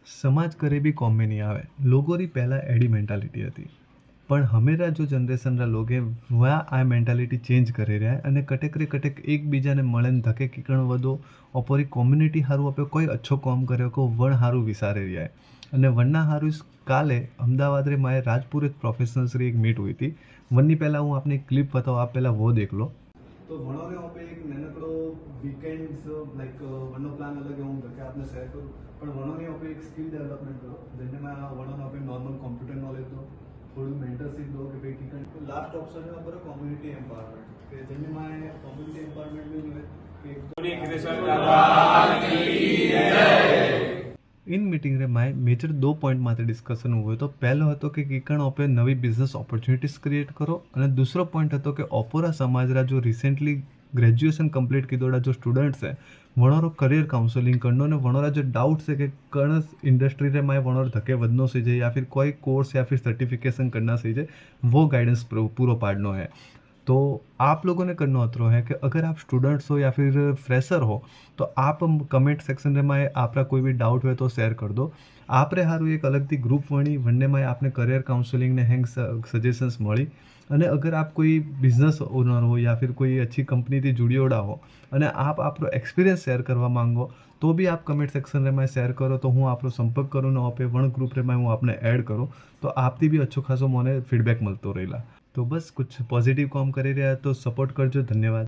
સમાજ કરે બી કોમ में नहीं आवे लोगों री पहला एडी मेंटालिटी હતી પણ હમેરા જો જનરેશનના લોગે વા આ મેન્ટાલિટી ચેન્જ કરી રહ્યા અને કટેક રે કટેક એકબીજાને મળે ને ધકે કીકણ વધો ઓપોરી કોમ્યુનિટી હારું આપે કોઈ અચ્છો કામ કર્યો કો વણ હારું વિચારે રહ્યા અને વણના હારું કાલે અમદાવાદ રે મારે રાજપુર એક પ્રોફેશનલ્સ રી એક મીટ हुई थी વનની પહેલાં હું આપને એક ક્લિપ બતાવું આપ પહેલાં वो देख लो तो वनों ने पे एक ननकड़ो वीकेंड्स लाइक वनो प्लान अलग હું કે આપને શેર કરું પણ વનોं ने पे एक स्किल डेवलपमेंट करो જેને मैं वनों ने पे नॉर्मल कंप्यूटर नॉलेज दो थोड़ी मेंटरशिप दो कि भाई टिकट लास्ट ऑप्शन है पर कम्युनिटी एम्पावरमेंट કે જેને मैं कम्युनिटी एम्पावरमेंट में जो है कि इन मीटिंग रे माय मेजर 2 पॉइंट मात्र डिस्कशन हुए तो पहलो હતો કે કીકણ ઓપે નવી બિઝનેસ ઓપોર્ચ્યુનિટીઝ ક્રિએટ કરો અને दूसरो पॉइंट હતો કે ઓપોરા સમાજરા जो रिसेंटली ग्रेजुएशन कंप्लीट कीधोड़ा जो स्टूडेंट्स है वणोरो करियर काउंसलिंग करनो ने वणोरा जो डाउट्स है कि कण इंडस्ट्री रे माय वणोर धके वधनो से जे या फिर कोई कोर्स या फिर सर्टिफिकेशन करना से जे वो गाइडेंस पूरो पाड़नो है। तो आप लोगों ने करना अतरो है कि अगर आप स्टूडेंट्स हो या फिर फ्रेशर हो तो आप कमेंट सेक्शन में आपका कोई भी डाउट हो तो शेयर कर दो। आप रे हारू एक अलग थी ग्रुप वणी वनने में आपने करियर काउंसलिंग ने हैंग सजेशंस मળી અને અગર આપ કોઈ બિઝનેસ ઓનર हो या फिर कोई अच्छी कंपनी थी जुड़ियोड़ा हो અને आप आपरो एक्सपीरियंस शेयर करवा मांगो तो भी आप कमेंट सेक्शन में शेयर करो तो हूँ आपरो संपर्क करूँ ने आपे वण ग्रुप रे में हूँ आपने ऐड करूँ तो आपथी भी अच्छो खासो મને फीडबैक મળતો રહેલા। तो बस कुछ पॉजिटिव काम करी रहा तो सपोर्ट करजो। धन्यवाद।